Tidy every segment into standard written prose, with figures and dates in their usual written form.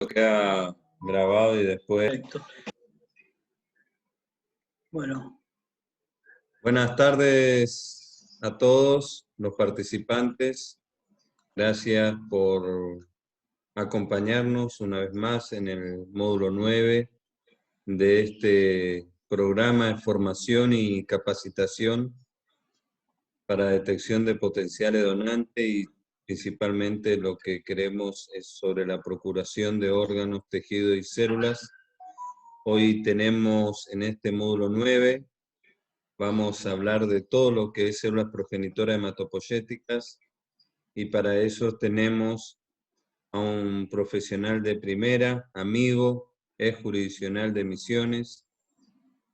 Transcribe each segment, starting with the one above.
Queda grabado y después. Perfecto. Bueno. Buenas tardes a todos los participantes. Gracias por acompañarnos una vez más en el módulo 9 de este programa de formación y capacitación para detección de potenciales donantes, y principalmente lo que queremos es sobre la procuración de órganos, tejidos y células. Hoy tenemos en este módulo 9, vamos a hablar de todo lo que es células progenitoras hematopoyéticas, y para eso tenemos a un profesional de primera, amigo, es jurisdiccional de Misiones,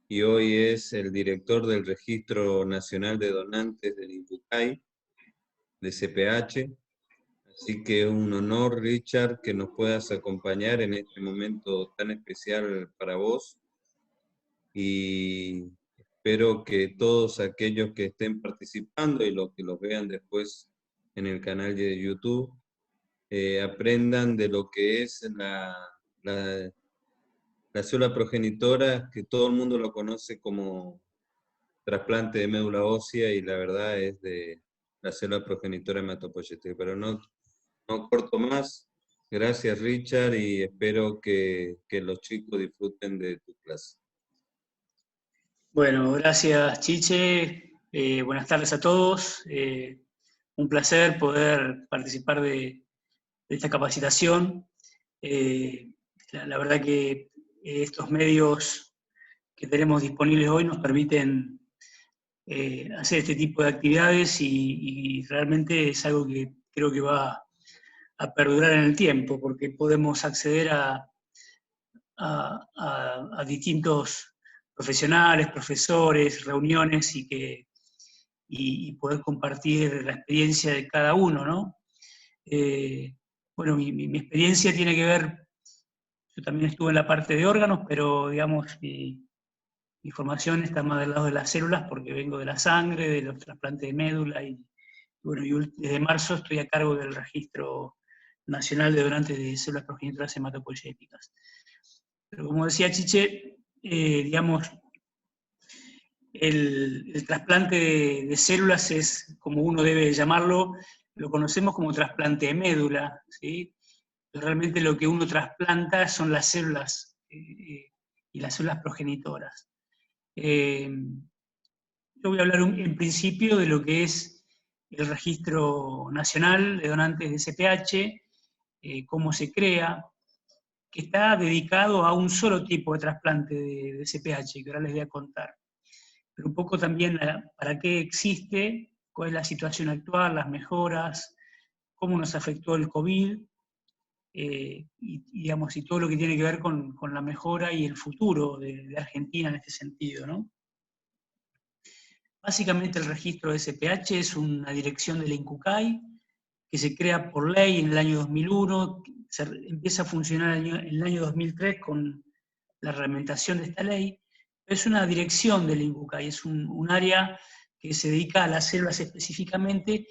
y hoy es el director del Registro Nacional de Donantes del INCUCAI, de CPH. Así que es un honor, Richard, que nos puedas acompañar en este momento tan especial para vos, y espero que todos aquellos que estén participando y los que los vean después en el canal de YouTube aprendan de lo que es la célula progenitora, que todo el mundo lo conoce como trasplante de médula ósea, y la verdad es de la célula progenitora hematopoyética. Pero no corto más. Gracias, Richard, y espero que los chicos disfruten de tu clase. Bueno, gracias, Chiche. Buenas tardes a todos. Un placer poder participar de esta capacitación. La verdad que estos medios que tenemos disponibles hoy nos permiten hacer este tipo de actividades y realmente es algo que creo que va a perdurar en el tiempo, porque podemos acceder a distintos profesionales, profesores, reuniones y poder compartir la experiencia de cada uno, ¿no? Bueno, mi experiencia tiene que ver, yo también estuve en la parte de órganos, pero digamos, mi formación está más del lado de las células porque vengo de la sangre, de los trasplantes de médula y bueno, desde marzo estoy a cargo del Registro Nacional de Donantes de Células Progenitoras Hematopoyéticas. Pero como decía Chiche, digamos, el trasplante de células es, como uno debe llamarlo, lo conocemos como trasplante de médula, ¿sí? Pero realmente lo que uno trasplanta son las células y las células progenitoras. Yo voy a hablar en principio de lo que es el Registro Nacional de Donantes de CPH, cómo se crea, que está dedicado a un solo tipo de trasplante de CPH, que ahora les voy a contar. Pero un poco también para qué existe, cuál es la situación actual, las mejoras, cómo nos afectó el COVID, digamos, y todo lo que tiene que ver con la mejora y el futuro de Argentina en este sentido, ¿no? Básicamente el registro de SPH es una dirección del INCUCAI que se crea por ley en el año 2001, empieza a funcionar en el año 2003 con la reglamentación de esta ley. Es una dirección del INCUCAI, es un área que se dedica a las células específicamente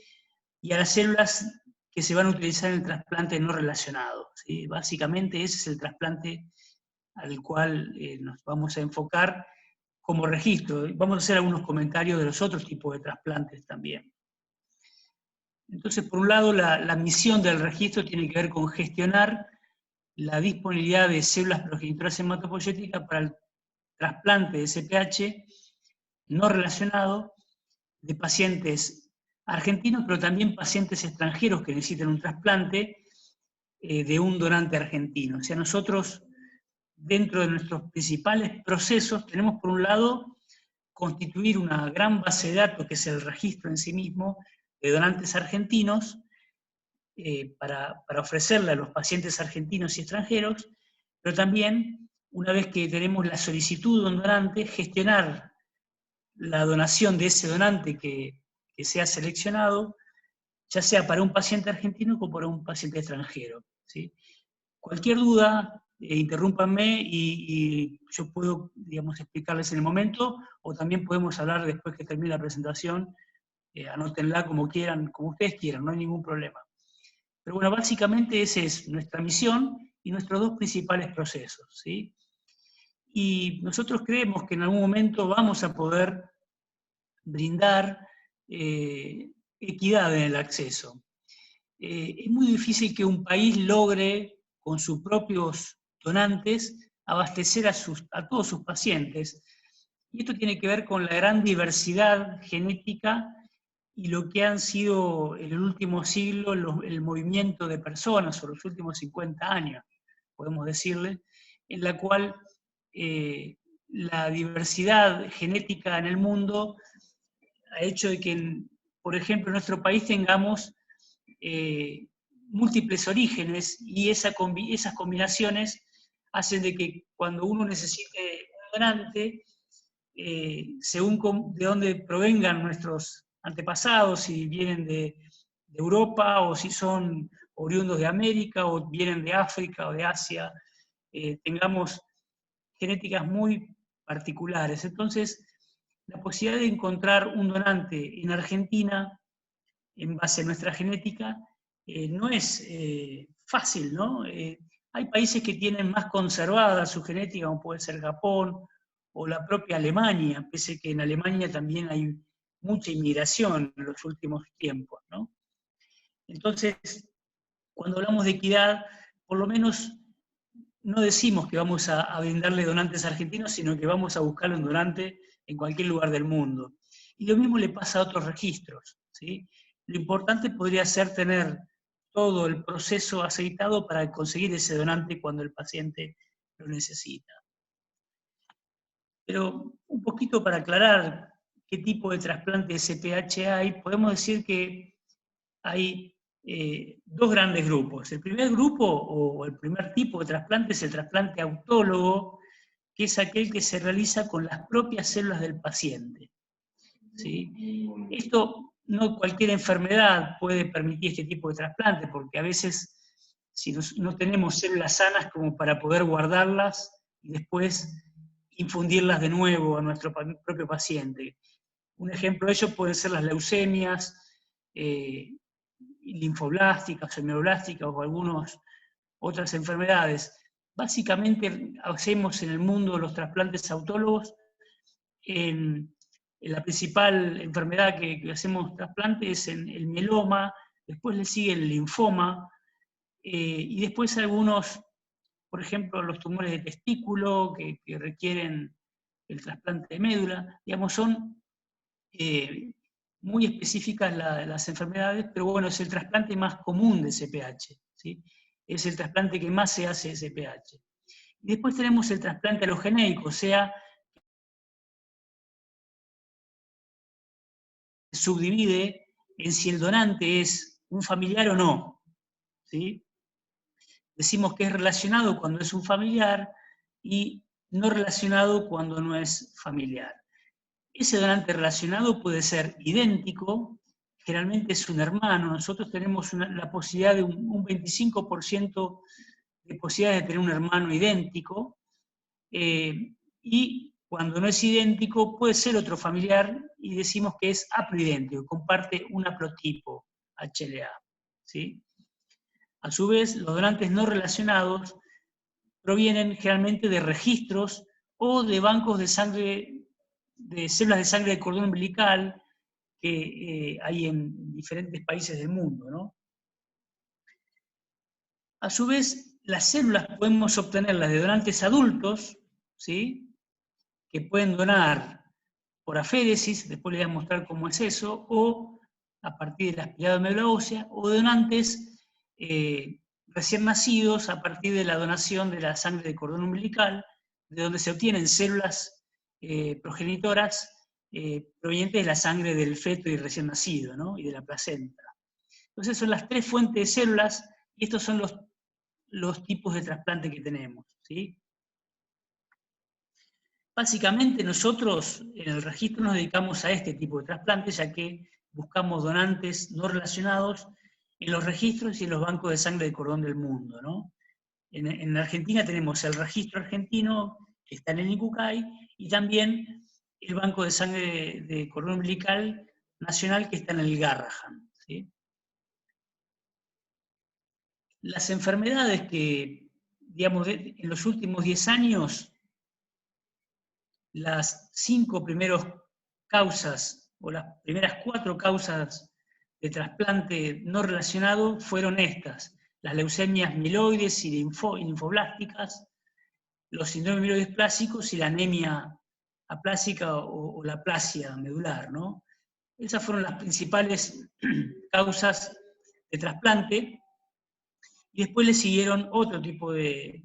y a las células que se van a utilizar en el trasplante no relacionado, ¿sí? Básicamente ese es el trasplante al cual nos vamos a enfocar como registro. Vamos a hacer algunos comentarios de los otros tipos de trasplantes también. Entonces, por un lado, la misión del registro tiene que ver con gestionar la disponibilidad de células progenitoras hematopoyéticas para el trasplante de CPH no relacionado de pacientes argentinos, pero también pacientes extranjeros que necesitan un trasplante de un donante argentino. O sea, nosotros, dentro de nuestros principales procesos, tenemos por un lado constituir una gran base de datos, que es el registro en sí mismo, de donantes argentinos, para ofrecerle a los pacientes argentinos y extranjeros, pero también, una vez que tenemos la solicitud de un donante, gestionar la donación de ese donante que sea seleccionado, ya sea para un paciente argentino o para un paciente extranjero, ¿sí? Cualquier duda, interrúmpanme y yo puedo, digamos, explicarles en el momento, o también podemos hablar después que termine la presentación, anótenla como quieran, como ustedes quieran, no hay ningún problema. Pero bueno, básicamente esa es nuestra misión, y nuestros dos principales procesos, ¿sí? Y nosotros creemos que en algún momento vamos a poder brindar equidad en el acceso. Es muy difícil que un país logre, con sus propios donantes, abastecer a todos sus pacientes. Y esto tiene que ver con la gran diversidad genética y lo que han sido en el último siglo el movimiento de personas, o los últimos 50 años, podemos decirle, en la cual la diversidad genética en el mundo ha hecho de que, por ejemplo, en nuestro país tengamos múltiples orígenes, y esas combinaciones hacen de que cuando uno necesite un donante, según de dónde provengan nuestros antepasados, si vienen de Europa o si son oriundos de América o vienen de África o de Asia, tengamos genéticas muy particulares. Entonces, la posibilidad de encontrar un donante en Argentina en base a nuestra genética no es fácil, ¿no? Hay países que tienen más conservada su genética, como puede ser Japón o la propia Alemania, pese que en Alemania también hay mucha inmigración en los últimos tiempos, ¿no? Entonces, cuando hablamos de equidad, por lo menos no decimos que vamos a brindarle donantes argentinos, sino que vamos a buscarle un donante en cualquier lugar del mundo. Y lo mismo le pasa a otros registros, ¿sí? Lo importante podría ser tener todo el proceso aceitado para conseguir ese donante cuando el paciente lo necesita. Pero un poquito para aclarar qué tipo de trasplante de SPH hay, podemos decir que hay dos grandes grupos. El primer grupo, o el primer tipo de trasplante, es el trasplante autólogo, que es aquel que se realiza con las propias células del paciente, ¿sí? Esto, no cualquier enfermedad puede permitir este tipo de trasplante, porque a veces si no tenemos células sanas como para poder guardarlas y después infundirlas de nuevo a nuestro propio paciente. Un ejemplo de ello pueden ser las leucemias, linfoblásticas, hemoblásticas o algunas otras enfermedades. Básicamente hacemos en el mundo los trasplantes autólogos. En la principal enfermedad que hacemos trasplante es en el mieloma, después le sigue el linfoma, y después algunos, por ejemplo, los tumores de testículo que requieren el trasplante de médula. Digamos, son muy específicas las enfermedades, pero bueno, es el trasplante más común de SPH, ¿sí? Es el trasplante que más se hace de SPH. Y después tenemos el trasplante alogenéico, o sea, se subdivide en si el donante es un familiar o no, ¿sí? Decimos que es relacionado cuando es un familiar y no relacionado cuando no es familiar. Ese donante relacionado puede ser idéntico, generalmente es un hermano. Nosotros tenemos la posibilidad de un 25% de posibilidades de tener un hermano idéntico, y cuando no es idéntico puede ser otro familiar y decimos que es haploidéntico, comparte un haplotipo HLA, ¿sí? A su vez, los donantes no relacionados provienen generalmente de registros o de bancos de sangre, de células de sangre de cordón umbilical que hay en diferentes países del mundo, ¿no? A su vez, las células podemos obtenerlas de donantes adultos, ¿sí? Que pueden donar por aféresis, después les voy a mostrar cómo es eso, o a partir del aspirado de médula ósea, o de donantes recién nacidos a partir de la donación de la sangre de cordón umbilical, de donde se obtienen células progenitoras provenientes de la sangre del feto y recién nacido, ¿no? Y de la placenta. Entonces son las tres fuentes de células, y estos son los tipos de trasplante que tenemos, ¿sí? Básicamente nosotros en el registro nos dedicamos a este tipo de trasplantes, ya que buscamos donantes no relacionados en los registros y en los bancos de sangre de cordón del mundo, ¿no? En Argentina tenemos el registro argentino, que está en el INCUCAI, y también el banco de sangre de cordón umbilical nacional, que está en el Garrahan, ¿sí? Las enfermedades que digamos, en los últimos 10 años, las 5 primeras causas, o las primeras 4 causas de trasplante no relacionado fueron estas: las leucemias mieloides y linfoblásticas, los síndromes mieloidisplásicos y la anemia aplásica o la aplasia medular, ¿no? Esas fueron las principales causas de trasplante, y después le siguieron otro tipo de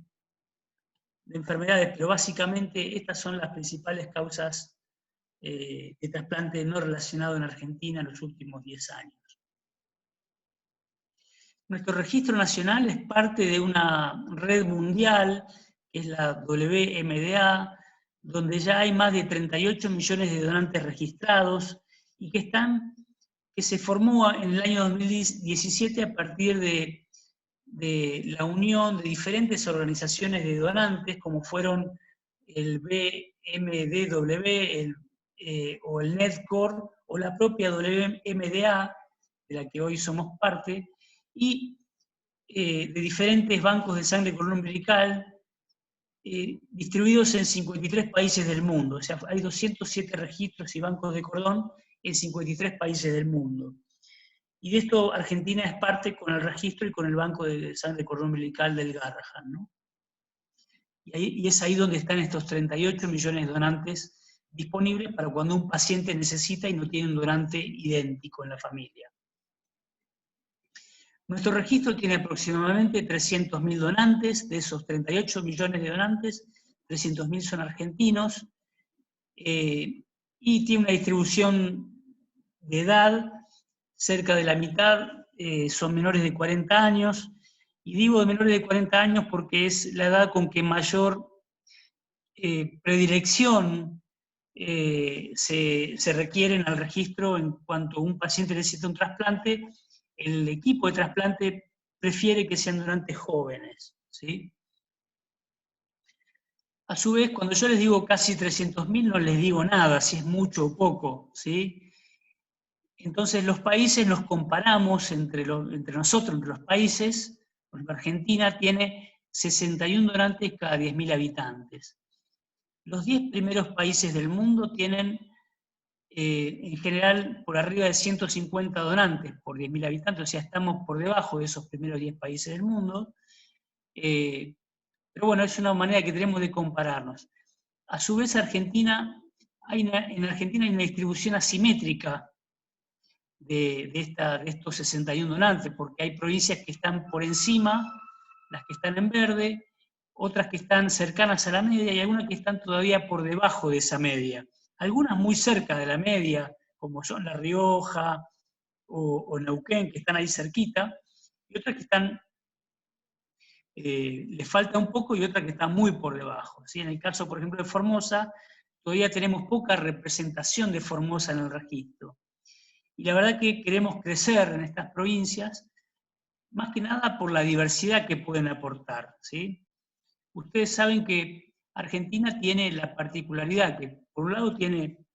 enfermedades, pero básicamente estas son las principales causas de trasplante no relacionado en Argentina en los últimos 10 años. Nuestro registro nacional es parte de una red mundial, que es la WMDA, donde ya hay más de 38 millones de donantes registrados y que se formó en el año 2017 a partir de la unión de diferentes organizaciones de donantes, como fueron el BMDW, o el NEDCOR, o la propia WMDA, de la que hoy somos parte, y de diferentes bancos de sangre cordón umbilical, distribuidos en 53 países del mundo. O sea, hay 207 registros y bancos de cordón en 53 países del mundo. Y de esto Argentina es parte con el registro y con el banco de sangre cordón umbilical del Garrahan, ¿no? Y es ahí donde están estos 38 millones de donantes disponibles para cuando un paciente necesita y no tiene un donante idéntico en la familia. Nuestro registro tiene aproximadamente 300.000 donantes. De esos 38 millones de donantes, 300.000 son argentinos, y tiene una distribución de edad: cerca de la mitad son menores de 40 años, y digo de menores de 40 años porque es la edad con que mayor predilección se requiere en el registro. En cuanto un paciente necesita un trasplante, el equipo de trasplante prefiere que sean donantes jóvenes, ¿sí? A su vez, cuando yo les digo casi 300.000, no les digo nada, si es mucho o poco, ¿sí? Entonces los países nos comparamos entre nosotros, entre los países. Por ejemplo, Argentina tiene 61 donantes cada 10.000 habitantes. Los 10 primeros países del mundo tienen, en general, por arriba de 150 donantes por 10.000 habitantes, o sea, estamos por debajo de esos primeros 10 países del mundo. Pero bueno, es una manera que tenemos de compararnos. A su vez, en Argentina hay una distribución asimétrica de estos 61 donantes, porque hay provincias que están por encima, las que están en verde, otras que están cercanas a la media y algunas que están todavía por debajo de esa media. Algunas muy cerca de la media, como son La Rioja o Neuquén, que están ahí cerquita, y otras que están, les falta un poco, y otras que están muy por debajo, ¿sí? En el caso, por ejemplo, de Formosa, todavía tenemos poca representación de Formosa en el registro. Y la verdad que queremos crecer en estas provincias, más que nada por la diversidad que pueden aportar, ¿sí? Ustedes saben que Argentina tiene la particularidad que, por un lado, tiene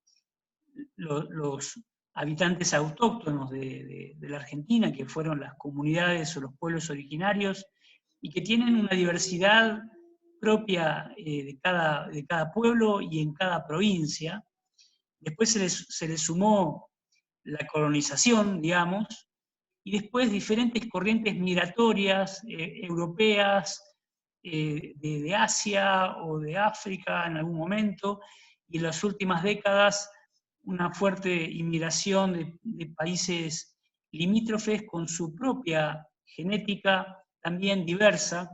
los habitantes autóctonos de la Argentina, que fueron las comunidades o los pueblos originarios, y que tienen una diversidad propia de cada pueblo y en cada provincia. Después se les sumó la colonización, digamos, y después diferentes corrientes migratorias europeas, de Asia o de África en algún momento, y en las últimas décadas una fuerte inmigración de países limítrofes con su propia genética también diversa,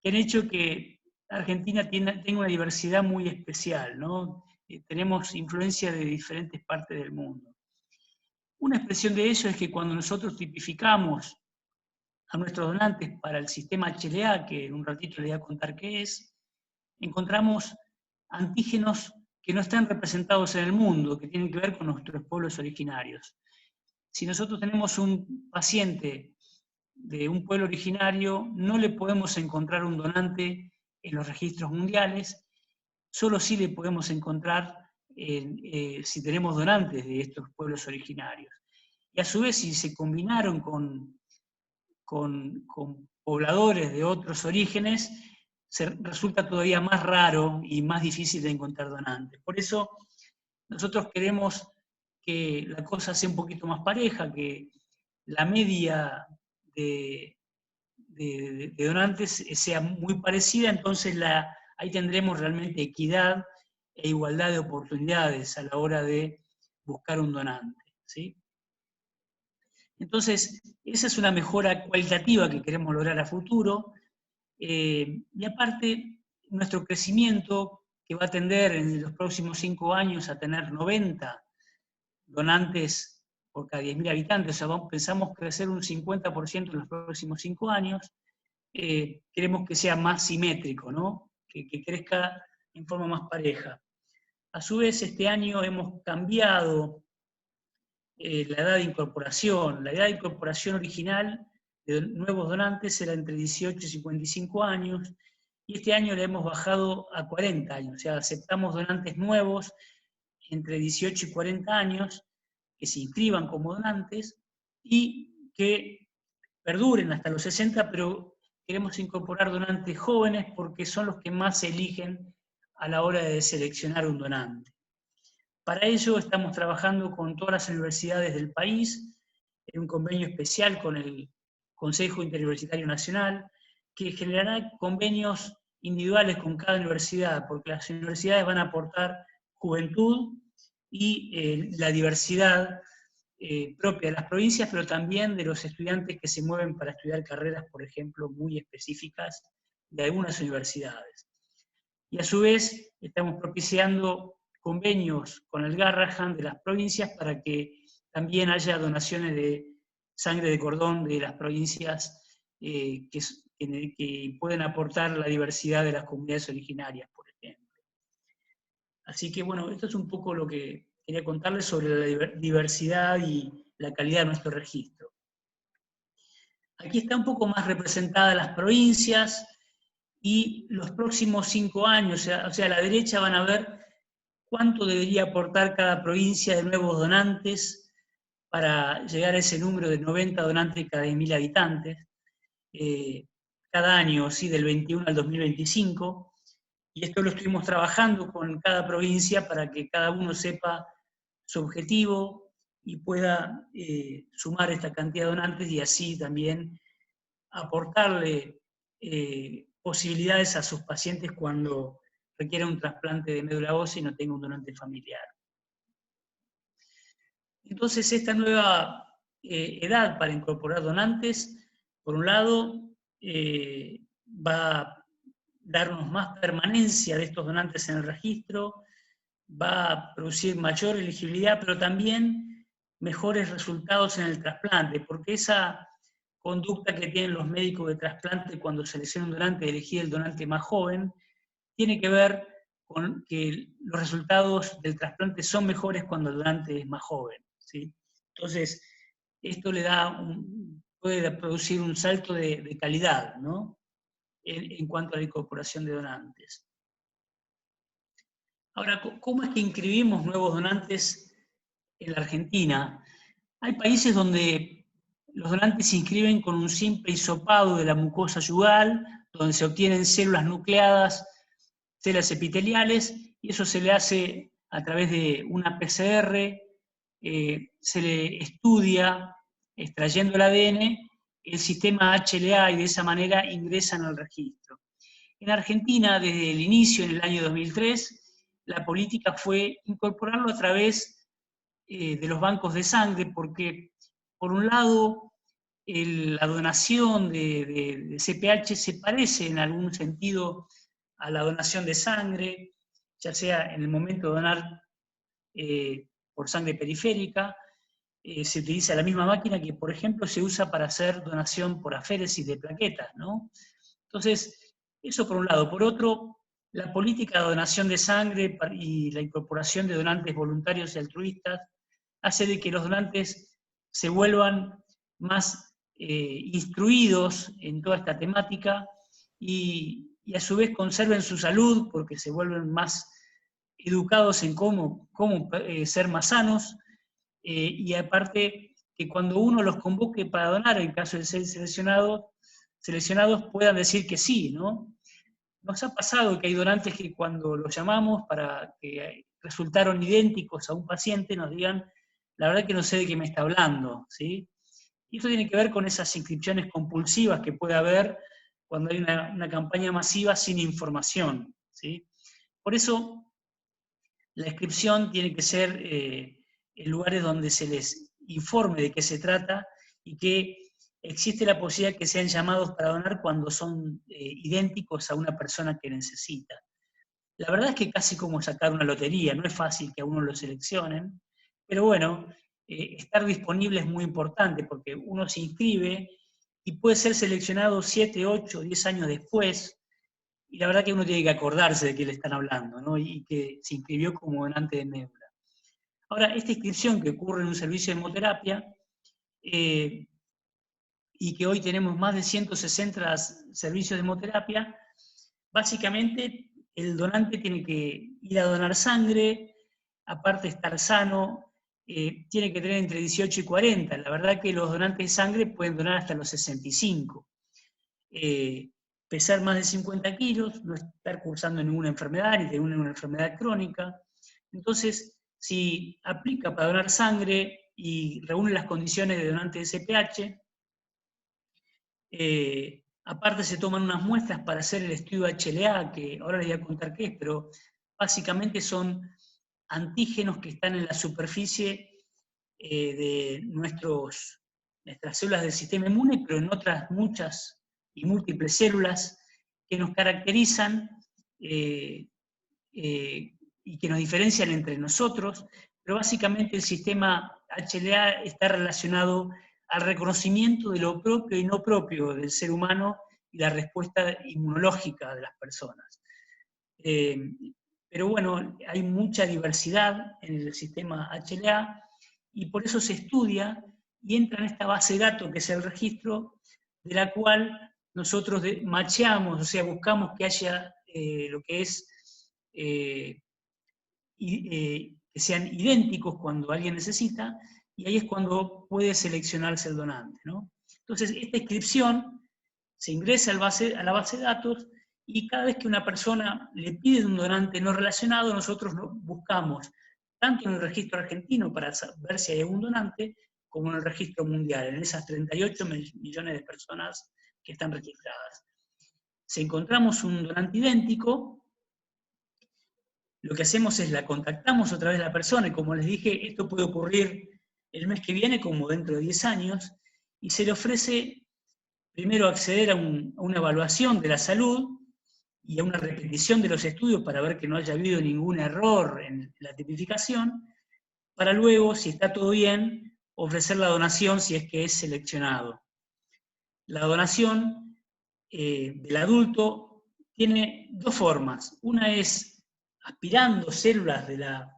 que han hecho que Argentina tenga una diversidad muy especial, ¿no? Tenemos influencia de diferentes partes del mundo. Una expresión de ello es que cuando nosotros tipificamos a nuestros donantes para el sistema HLA, que en un ratito les voy a contar qué es, encontramos antígenos que no están representados en el mundo, que tienen que ver con nuestros pueblos originarios. Si nosotros tenemos un paciente de un pueblo originario, no le podemos encontrar un donante en los registros mundiales, solo sí le podemos encontrar si tenemos donantes de estos pueblos originarios. Y a su vez, si se combinaron con pobladores de otros orígenes, resulta todavía más raro y más difícil de encontrar donantes. Por eso nosotros queremos que la cosa sea un poquito más pareja, que la media de donantes sea muy parecida, entonces ahí tendremos realmente equidad e igualdad de oportunidades a la hora de buscar un donante, ¿sí? Entonces, esa es una mejora cualitativa que queremos lograr a futuro, y aparte, nuestro crecimiento, que va a tender en los próximos 5 años a tener 90 donantes por cada 10.000 habitantes, o sea, pensamos crecer un 50% en los próximos 5 años, queremos que sea más simétrico, ¿no? Que crezca en forma más pareja. A su vez, este año hemos cambiado la edad de incorporación. La edad de incorporación original de nuevos donantes era entre 18 y 55 años, y este año le hemos bajado a 40 años, o sea, aceptamos donantes nuevos entre 18 y 40 años, que se inscriban como donantes y que perduren hasta los 60, pero queremos incorporar donantes jóvenes porque son los que más se eligen a la hora de seleccionar un donante. Para ello estamos trabajando con todas las universidades del país, en un convenio especial con el Consejo Interuniversitario Nacional, que generará convenios individuales con cada universidad, porque las universidades van a aportar juventud y la diversidad propia de las provincias, pero también de los estudiantes que se mueven para estudiar carreras, por ejemplo, muy específicas de algunas universidades. Y a su vez estamos propiciando convenios con el Garrahan de las provincias para que también haya donaciones de sangre de cordón de las provincias que pueden aportar la diversidad de las comunidades originarias, por ejemplo. Así que bueno, esto es un poco lo que quería contarles sobre la diversidad y la calidad de nuestro registro. Aquí está un poco más representadas las provincias y los próximos 5 años, o sea, a la derecha van a ver cuánto debería aportar cada provincia de nuevos donantes para llegar a ese número de 90 donantes cada 10.000 habitantes, cada año, ¿sí? Del 21 al 2025, y esto lo estuvimos trabajando con cada provincia para que cada uno sepa su objetivo y pueda sumar esta cantidad de donantes y así también aportarle posibilidades a sus pacientes cuando requiera un trasplante de médula ósea y no tenga un donante familiar. Entonces, esta nueva edad para incorporar donantes, por un lado, va a darnos más permanencia de estos donantes en el registro, va a producir mayor elegibilidad, pero también mejores resultados en el trasplante, porque esa conducta que tienen los médicos de trasplante cuando seleccionan un donante, elegir el donante más joven, tiene que ver con que los resultados del trasplante son mejores cuando el donante es más joven, ¿sí? Entonces, esto puede producir un salto de calidad, ¿no? En cuanto a la incorporación de donantes. Ahora, ¿cómo es que inscribimos nuevos donantes en la Argentina? Hay países donde los donantes se inscriben con un simple hisopado de la mucosa yugal, donde se obtienen células nucleadas, células epiteliales, y eso se le hace a través de una PCR, se le estudia extrayendo el ADN, el sistema HLA, y de esa manera ingresan al registro. En Argentina, desde el inicio, en el año 2003, la política fue incorporarlo a través de los bancos de sangre, porque por un lado la donación de CPH se parece en algún sentido a la donación de sangre, ya sea en el momento de donar por sangre periférica, se utiliza la misma máquina que, por ejemplo, se usa para hacer donación por aféresis de plaquetas, ¿no? Entonces, eso por un lado. Por otro, la política de donación de sangre y la incorporación de donantes voluntarios y altruistas hace de que los donantes se vuelvan más instruidos en toda esta temática y a su vez conserven su salud porque se vuelven más educados en cómo ser más sanos, y aparte que cuando uno los convoque para donar, en caso de ser seleccionados puedan decir que sí, ¿no? nos ha pasado que hay donantes que cuando los llamamos para que resultaron idénticos a un paciente nos digan, la verdad que no sé de qué me está hablando, ¿sí? Y esto tiene que ver con esas inscripciones compulsivas que puede haber cuando hay una campaña masiva sin información, ¿sí? Por eso, la inscripción tiene que ser en lugares donde se les informe de qué se trata y que existe la posibilidad que sean llamados para donar cuando son idénticos a una persona que necesita. La verdad es que casi como sacar una lotería, no es fácil que a uno lo seleccionen, pero bueno, estar disponible es muy importante porque uno se inscribe y puede ser seleccionado 7, 8, 10 años después, y la verdad que uno tiene que acordarse de qué le están hablando, ¿no? Y que se inscribió como donante de médula. Ahora, esta inscripción que ocurre en un servicio de hemoterapia, y que hoy tenemos más de 160 servicios de hemoterapia, básicamente el donante tiene que ir a donar sangre, aparte estar sano, tiene que tener entre 18 y 40. La verdad que los donantes de sangre pueden donar hasta los 65. Pesar más de 50 kilos, no estar cursando ninguna enfermedad, ni tener una enfermedad crónica. Entonces, si aplica para donar sangre y reúne las condiciones de donante de SPH, aparte se toman unas muestras para hacer el estudio HLA, que ahora les voy a contar qué es, pero básicamente son antígenos que están en la superficie de nuestras células del sistema inmune, pero en otras muchas y múltiples células que nos caracterizan y que nos diferencian entre nosotros, pero básicamente el sistema HLA está relacionado al reconocimiento de lo propio y no propio del ser humano y la respuesta inmunológica de las personas. Pero bueno, hay mucha diversidad en el sistema HLA y por eso se estudia y entra en esta base de datos que es el registro, de la cual nosotros macheamos, o sea, buscamos que haya lo que es que sean idénticos cuando alguien necesita, y ahí es cuando puede seleccionarse el donante, ¿no? Entonces, esta inscripción se ingresa a la base de datos y cada vez que una persona le pide un donante no relacionado, nosotros lo buscamos tanto en el registro argentino para ver si hay algún donante, como en el registro mundial, en esas 38 millones de personas que están registradas. Si encontramos un donante idéntico, lo que hacemos es la contactamos otra vez a la persona, y como les dije, esto puede ocurrir el mes que viene como dentro de 10 años, y se le ofrece primero acceder a una evaluación de la salud y a una repetición de los estudios para ver que no haya habido ningún error en la tipificación, para luego, si está todo bien, ofrecer la donación si es que es seleccionado. La donación del adulto tiene dos formas. Una es aspirando células de la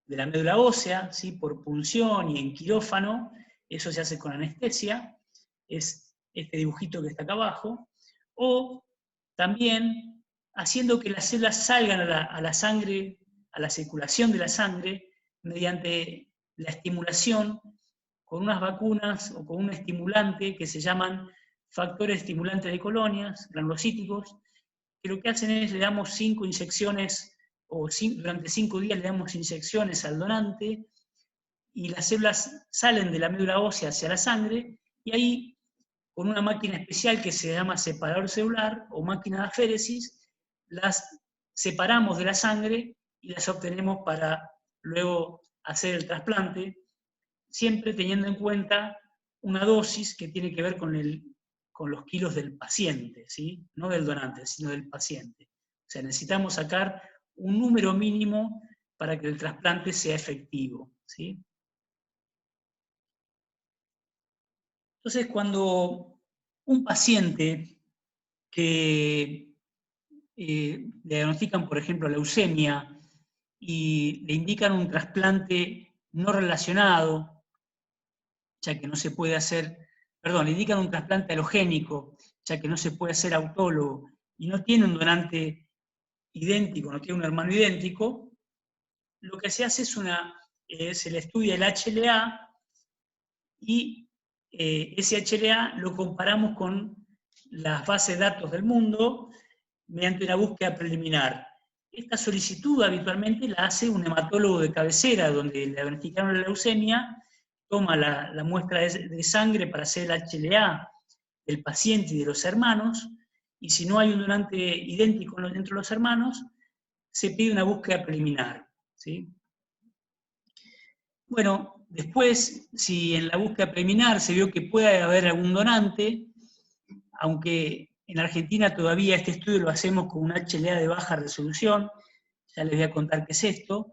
médula ósea, ¿sí? Por punción y en quirófano, eso se hace con anestesia, es este dibujito que está acá abajo, o también haciendo que las células salgan a la sangre, a la circulación de la sangre, mediante la estimulación con unas vacunas o con un estimulante que se llaman factores estimulantes de colonias, granulocíticos, que lo que hacen es le damos 5 inyecciones, o durante 5 días le damos inyecciones al donante, y las células salen de la médula ósea hacia la sangre, y ahí, con una máquina especial que se llama separador celular o máquina de aféresis, las separamos de la sangre y las obtenemos para luego hacer el trasplante, siempre teniendo en cuenta una dosis que tiene que ver con los kilos del paciente, ¿sí? No del donante, sino del paciente. O sea, necesitamos sacar un número mínimo para que el trasplante sea efectivo, ¿sí? Entonces, cuando un paciente que le diagnostican, por ejemplo, leucemia y le indican un trasplante no relacionado, ya que no se puede hacer, perdón, le indican un trasplante alogénico, ya que no se puede hacer autólogo, y no tiene un donante idéntico, no tiene un hermano idéntico, lo que se hace se le estudia el HLA, y ese HLA lo comparamos con las bases de datos del mundo, mediante una búsqueda preliminar. Esta solicitud habitualmente la hace un hematólogo de cabecera, donde le diagnosticaron la leucemia, toma la muestra de sangre para hacer el HLA del paciente y de los hermanos, y si no hay un donante idéntico dentro de los hermanos, se pide una búsqueda preliminar, ¿sí? Bueno, después, si en la búsqueda preliminar se vio que puede haber algún donante, aunque en Argentina todavía este estudio lo hacemos con un HLA de baja resolución, ya les voy a contar qué es esto,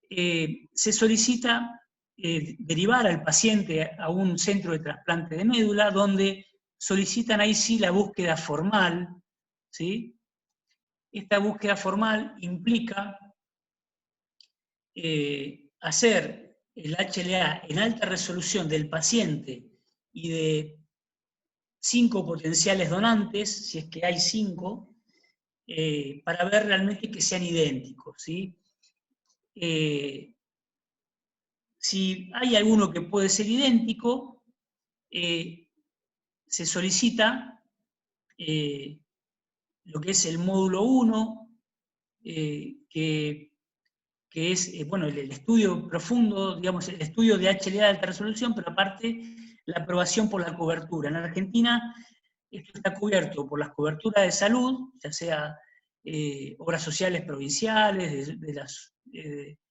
se solicita derivar al paciente a un centro de trasplante de médula, donde solicitan ahí sí la búsqueda formal, ¿sí? Esta búsqueda formal implica hacer el HLA en alta resolución del paciente y de 5 potenciales donantes, si es que hay 5, para ver realmente que sean idénticos, ¿sí? Si hay alguno que puede ser idéntico, se solicita lo que es el módulo 1, que es bueno, el estudio profundo, digamos, el estudio de HLA de alta resolución, pero aparte la aprobación por la cobertura. En Argentina esto está cubierto por las coberturas de salud, ya sea obras sociales provinciales,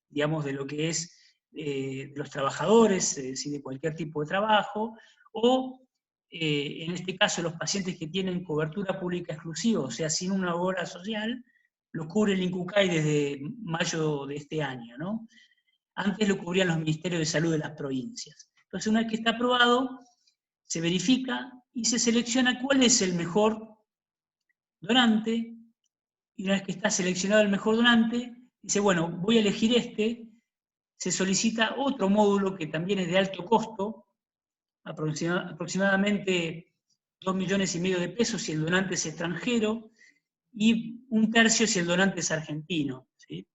digamos, de lo que es de los trabajadores, de cualquier tipo de trabajo, o en este caso los pacientes que tienen cobertura pública exclusiva, o sea, sin una obra social, lo cubre el INCUCAI desde mayo de este año, ¿no? Antes lo cubrían los ministerios de salud de las provincias. Entonces, una vez que está aprobado, se verifica y se selecciona cuál es el mejor donante, y una vez que está seleccionado el mejor donante, dice, bueno, voy a elegir este, se solicita otro módulo que también es de alto costo, aproximadamente 2,5 millones de pesos si el donante es extranjero, y 1/3 si el donante es argentino, ¿sí?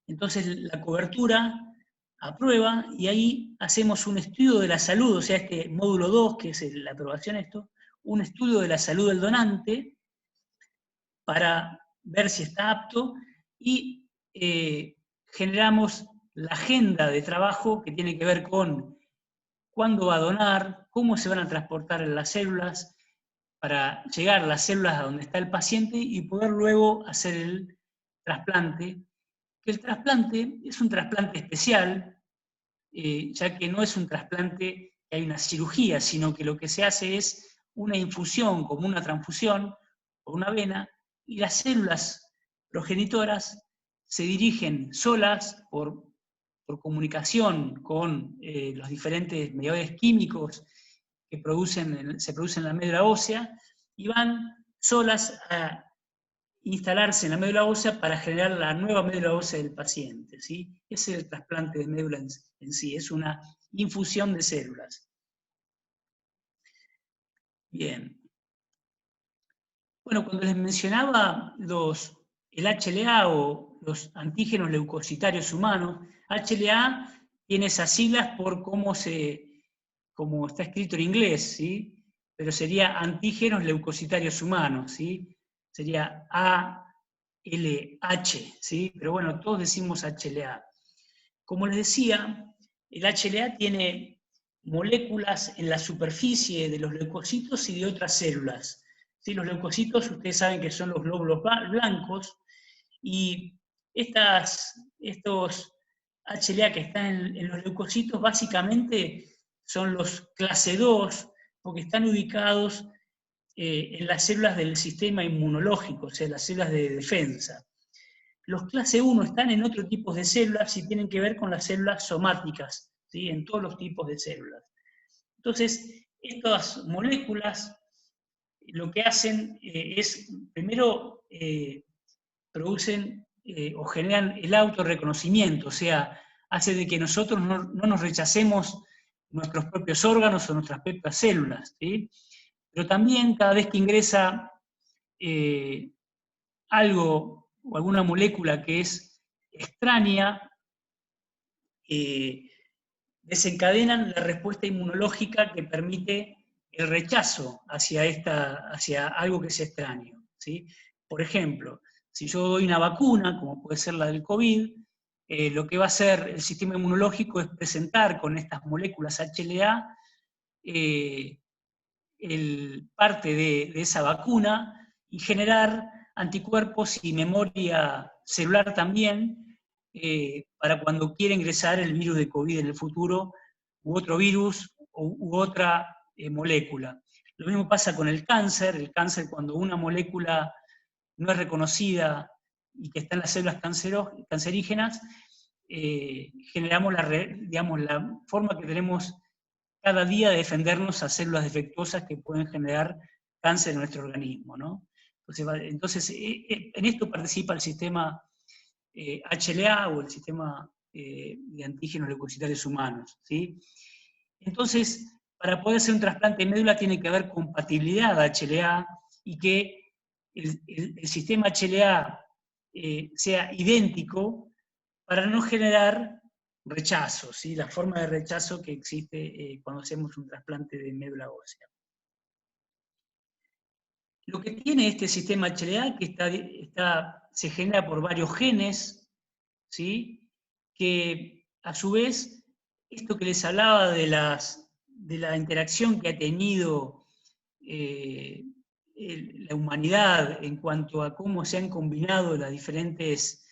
Entonces la cobertura aprueba y ahí hacemos un estudio de la salud, o sea, este módulo 2, que es la aprobación esto, un estudio de la salud del donante para ver si está apto y generamos la agenda de trabajo que tiene que ver con cuándo va a donar, cómo se van a transportar las células para llegar a las células a donde está el paciente y poder luego hacer el trasplante. Que el trasplante es un trasplante especial, ya que no es un trasplante que hay una cirugía, sino que lo que se hace es una infusión, como una transfusión, por una vena, y las células progenitoras se dirigen solas por comunicación con los diferentes mediadores químicos que se producen en la médula ósea, y van solas a instalarse en la médula ósea para generar la nueva médula ósea del paciente, ¿sí? Ese es el trasplante de médula en sí, es una infusión de células. Bien. Bueno, cuando les mencionaba el HLA o los antígenos leucocitarios humanos, HLA tiene esas siglas por cómo está escrito en inglés, ¿sí? Pero sería antígenos leucocitarios humanos, ¿sí? Sería ALH, ¿sí? Pero bueno, todos decimos HLA. Como les decía, el HLA tiene moléculas en la superficie de los leucocitos y de otras células. ¿Sí? Los leucocitos, ustedes saben que son los glóbulos blancos, y estos HLA que están en los leucocitos básicamente son los clase 2, porque están ubicados en las células del sistema inmunológico, o sea, las células de defensa. Los clase 1 están en otro tipo de células y tienen que ver con las células somáticas, ¿sí? En todos los tipos de células. Entonces, estas moléculas lo que hacen es, primero, producen o generan el autorreconocimiento, o sea, hace de que nosotros no nos rechacemos nuestros propios órganos o nuestras propias células, ¿sí? Pero también cada vez que ingresa algo o alguna molécula que es extraña, desencadenan la respuesta inmunológica que permite el rechazo hacia algo que es extraño, ¿sí? Por ejemplo, si yo doy una vacuna, como puede ser la del COVID, lo que va a hacer el sistema inmunológico es presentar con estas moléculas HLA parte de esa vacuna y generar anticuerpos y memoria celular también para cuando quiera ingresar el virus de COVID en el futuro, u otro virus u otra molécula. Lo mismo pasa con el cáncer cuando una molécula no es reconocida y que está en las células cancerígenas, generamos la forma que tenemos cada día de defendernos a células defectuosas que pueden generar cáncer en nuestro organismo, ¿no? Entonces, en esto participa el sistema HLA o el sistema de antígenos leucocitarios humanos, ¿sí? Entonces, para poder hacer un trasplante de médula tiene que haber compatibilidad HLA y que el sistema HLA sea idéntico para no generar rechazo, ¿sí? La forma de rechazo que existe cuando hacemos un trasplante de médula ósea. Lo que tiene este sistema HLA que se genera por varios genes, ¿sí? Que a su vez, esto que les hablaba de la interacción que ha tenido la humanidad en cuanto a cómo se han combinado las diferentes,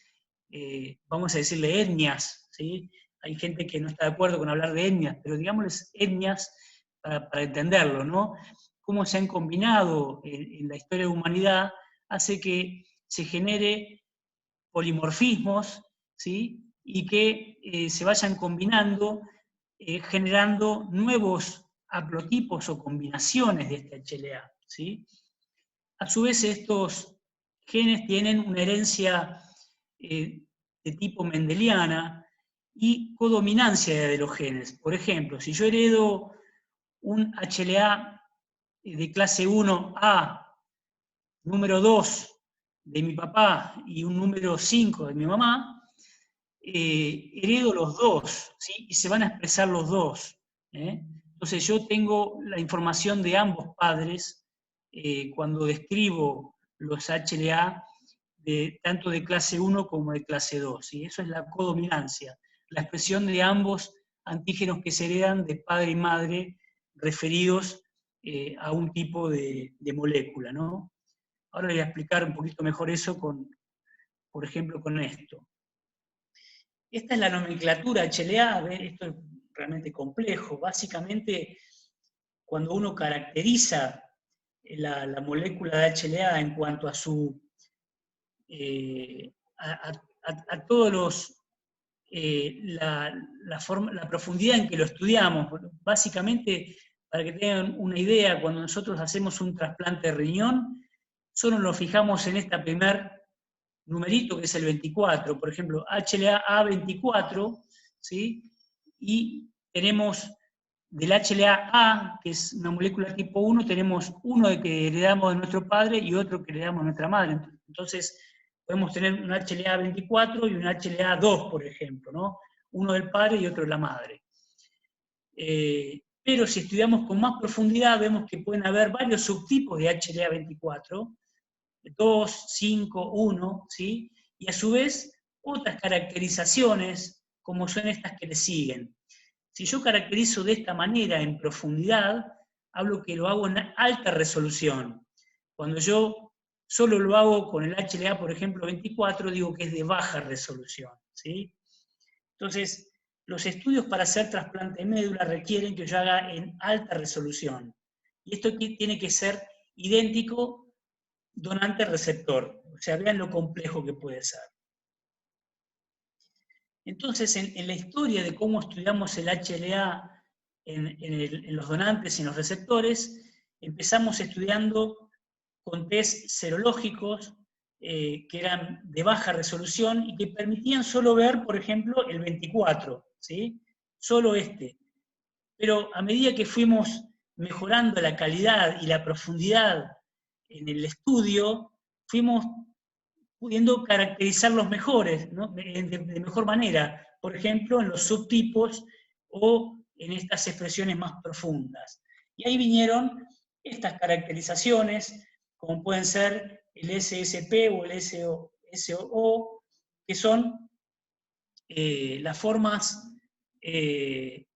vamos a decirle, etnias, ¿sí? Hay gente que no está de acuerdo con hablar de etnias, pero digámosles etnias para entenderlo, ¿no? Cómo se han combinado en la historia de la humanidad hace que se genere polimorfismos, ¿sí? Y que se vayan combinando, generando nuevos haplotipos o combinaciones de este HLA, ¿sí? A su vez, estos genes tienen una herencia de tipo mendeliana y codominancia de los genes. Por ejemplo, si yo heredo un HLA de clase 1A, número 2 de mi papá y un número 5 de mi mamá, heredo los dos, ¿sí? Y se van a expresar los dos. Entonces yo tengo la información de ambos padres cuando describo los HLA tanto de clase 1 como de clase 2. ¿Sí? Eso es la codominancia, la expresión de ambos antígenos que se heredan de padre y madre referidos a un tipo de molécula, ¿no? Ahora voy a explicar un poquito mejor eso, por ejemplo, con esto. Esta es la nomenclatura HLA, esto es realmente complejo. Básicamente, cuando uno caracteriza la molécula de HLA en cuanto a a todos los la profundidad en que lo estudiamos. Básicamente, para que tengan una idea, cuando nosotros hacemos un trasplante de riñón, solo nos fijamos en esta primer numerito que es el 24, por ejemplo, HLA-A24, ¿sí? Y tenemos del HLA-A, que es una molécula tipo 1, tenemos uno que heredamos de nuestro padre y otro que heredamos de nuestra madre. Entonces, podemos tener un HLA-24 y un HLA-2, por ejemplo, ¿no? Uno del padre y otro de la madre. Pero si estudiamos con más profundidad, vemos que pueden haber varios subtipos de HLA-24, 2, 5, 1, ¿sí? Y a su vez, otras caracterizaciones, como son estas que le siguen. Si yo caracterizo de esta manera en profundidad, hablo que lo hago en alta resolución. Cuando yo solo lo hago con el HLA, por ejemplo, 24, digo que es de baja resolución, ¿sí? Entonces, los estudios para hacer trasplante de médula requieren que yo haga en alta resolución. Y esto tiene que ser idéntico donante-receptor. O sea, vean lo complejo que puede ser. Entonces, en la historia de cómo estudiamos el HLA en los donantes y en los receptores, empezamos estudiando con test serológicos que eran de baja resolución y que permitían solo ver, por ejemplo, el 24, ¿sí? Solo este. Pero a medida que fuimos mejorando la calidad y la profundidad en el estudio, fuimos pudiendo caracterizar los mejores, ¿no? de mejor manera, por ejemplo, en los subtipos o en estas expresiones más profundas. Y ahí vinieron estas caracterizaciones, como pueden ser el SSP o el SOO, que son las formas de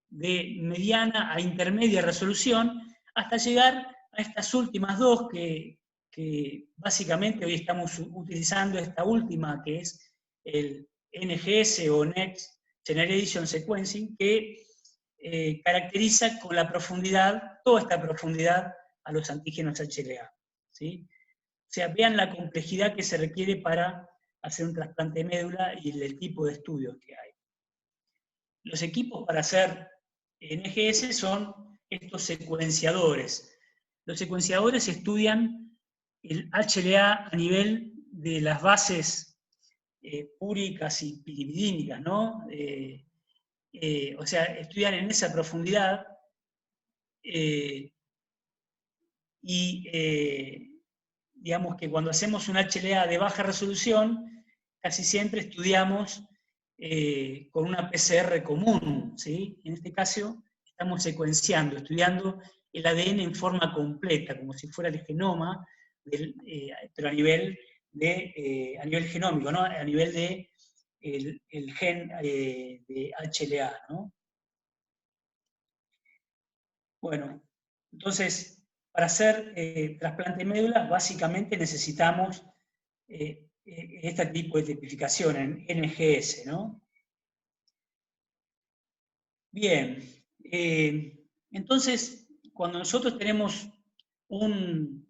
mediana a intermedia resolución, hasta llegar a estas últimas dos que básicamente hoy estamos utilizando esta última, que es el NGS o Next Generation Sequencing, que caracteriza con la profundidad, toda esta profundidad a los antígenos HLA. ¿Sí? O sea, vean la complejidad que se requiere para hacer un trasplante de médula y el tipo de estudios que hay. Los equipos para hacer NGS son estos secuenciadores. Los secuenciadores estudian el HLA a nivel de las bases púricas y pirimidínicas, ¿no? O sea, estudian en esa profundidad digamos que cuando hacemos un HLA de baja resolución, casi siempre estudiamos con una PCR común, ¿sí? En este caso estamos secuenciando, estudiando el ADN en forma completa, como si fuera el genoma, pero a nivel genómico, ¿no? A nivel de el gen de HLA, ¿no? Bueno, entonces, para hacer trasplante de médulas, básicamente necesitamos este tipo de tipificación en NGS, ¿no? Bien, entonces, cuando nosotros tenemos un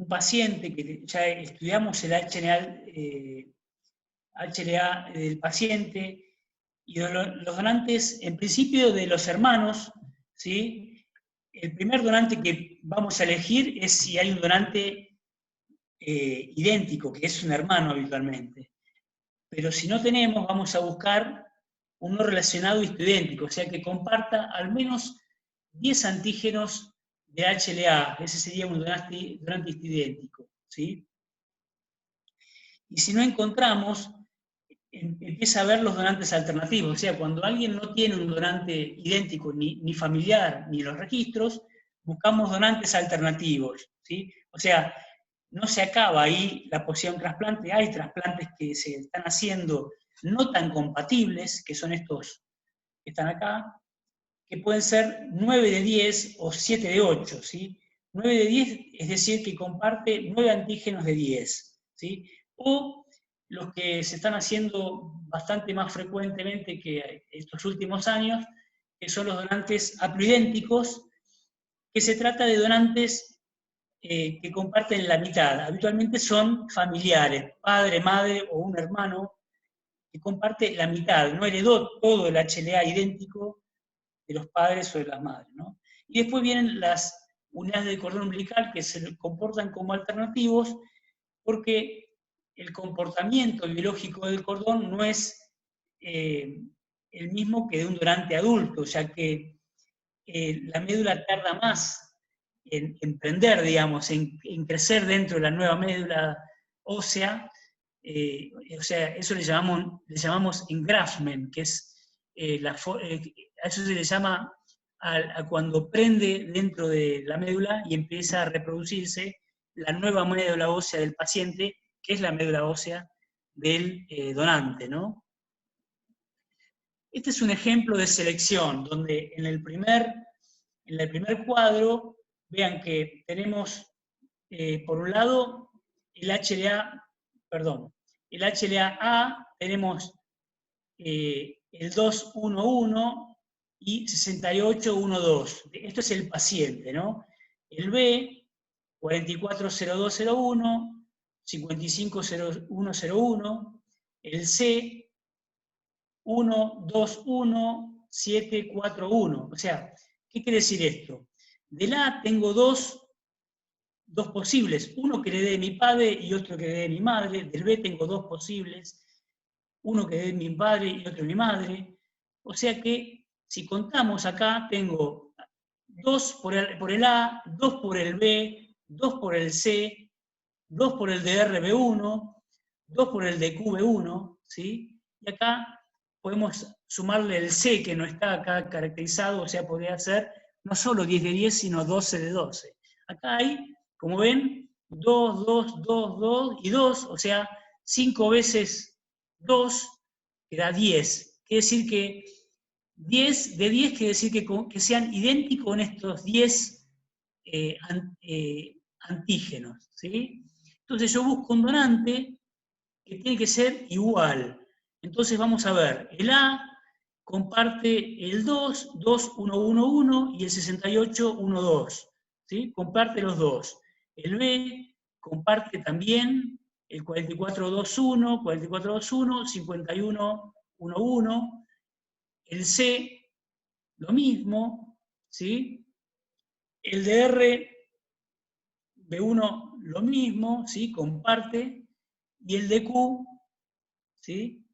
paciente que ya estudiamos el HLA del paciente, y los donantes, en principio de los hermanos, ¿sí? El primer donante que vamos a elegir es si hay un donante idéntico, que es un hermano habitualmente. Pero si no tenemos, vamos a buscar uno relacionado idéntico, o sea que comparta al menos 10 antígenos de HLA, ese sería un donante idéntico, ¿sí? Y si no encontramos, empieza a ver los donantes alternativos, o sea, cuando alguien no tiene un donante idéntico ni familiar ni en los registros, buscamos donantes alternativos, ¿sí? O sea, no se acaba ahí la posibilidad de un trasplante, hay trasplantes que se están haciendo no tan compatibles, que son estos que están acá, que pueden ser 9 de 10 o 7 de 8, ¿sí? 9 de 10 es decir que comparte 9 antígenos de 10, ¿sí? O los que se están haciendo bastante más frecuentemente que estos últimos años, que son los donantes haploidénticos, que se trata de donantes que comparten la mitad. Habitualmente son familiares, padre, madre o un hermano que comparte la mitad, no heredó todo el HLA idéntico de los padres o de las madres, ¿no? Y después vienen las unidades de cordón umbilical que se comportan como alternativos porque el comportamiento biológico del cordón no es el mismo que de un donante adulto, ya que la médula tarda más en prender, digamos, en crecer dentro de la nueva médula ósea. O sea, eso le llamamos engraftment, que es a eso se le llama a cuando prende dentro de la médula y empieza a reproducirse la nueva médula ósea del paciente, que es la médula ósea del donante, ¿no? Este es un ejemplo de selección, donde en el primer cuadro, vean que tenemos, por un lado, el HLA-A, tenemos el 211 y 6812. Esto es el paciente, ¿no? El B, 440201, 550101, el C, 121741. O sea, ¿qué quiere decir esto? Del A tengo dos posibles, uno que le dé mi padre y otro que le dé mi madre. Del B tengo dos posibles, uno que le dé mi padre y otro mi madre. O sea que, si contamos acá, tengo 2 por el A, 2 por el B, 2 por el C, 2 por el DRB1, 2 por el DQB1, ¿sí? Y acá podemos sumarle el C, que no está acá caracterizado, o sea, podría ser no solo 10 de 10, sino 12 de 12. Acá hay, como ven, 2, 2, 2, 2 y 2, o sea, 5 veces 2, que da 10. Quiere decir que 10 de 10 quiere decir que sean idénticos en estos 10 antígenos, ¿sí? Entonces yo busco un donante que tiene que ser igual. Entonces vamos a ver, el A comparte el 2, 2, 1, 1, 1 y el 68, 1, 2. ¿Sí? Comparte los dos. El B comparte también el 44, 2, 1, 44, 2, 1, 51, 1, 1. El C, lo mismo, ¿sí? El DR, B1, lo mismo, ¿sí? Comparte. Y el de Q, ¿sí?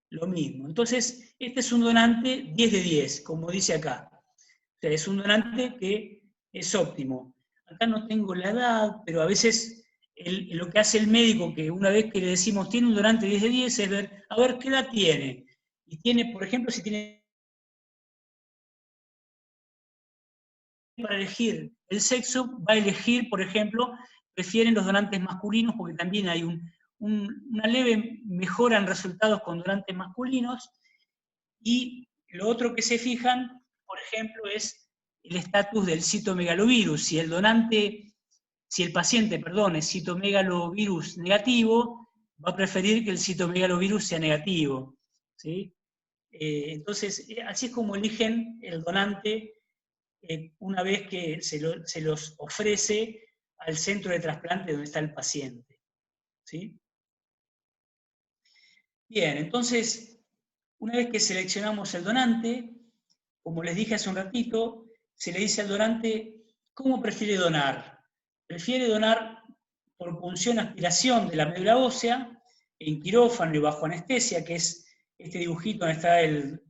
Lo mismo. Entonces, este es un donante 10 de 10, como dice acá. O sea, es un donante que es óptimo. Acá no tengo la edad, pero a veces lo que hace el médico, que una vez que le decimos tiene un donante 10 de 10, es ver, a ver qué edad tiene. Y tiene, por ejemplo, si tiene para elegir el sexo, va a elegir, por ejemplo, prefieren los donantes masculinos porque también hay una leve mejora en resultados con donantes masculinos. Y lo otro que se fijan, por ejemplo, es el estatus del citomegalovirus. Si el paciente, perdón, es citomegalovirus negativo, va a preferir que el citomegalovirus sea negativo, ¿sí? Entonces, así es como eligen el donante una vez que se los ofrece al centro de trasplante donde está el paciente, ¿sí? Bien, entonces, una vez que seleccionamos el donante, como les dije hace un ratito, se le dice al donante cómo prefiere donar. Prefiere donar por punción aspiración de la médula ósea, en quirófano y bajo anestesia, que es este dibujito donde está el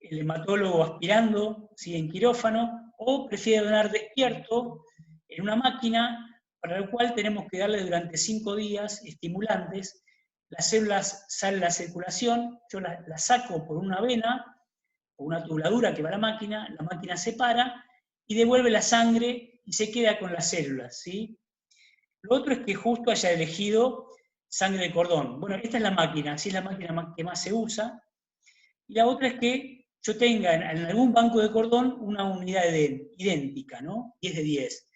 hematólogo aspirando, ¿sí? En quirófano, o prefiere donar despierto en una máquina, para lo cual tenemos que darle durante 5 días estimulantes. Las células salen a la circulación, yo las saco por una vena, o una tubladura que va a la máquina se para y devuelve la sangre y se queda con las células, ¿sí? Lo otro es que justo haya elegido sangre de cordón. Bueno, esta es la máquina, así es la máquina que más se usa. Y la otra es que yo tenga en algún banco de cordón una unidad idéntica, ¿no? 10 de 10.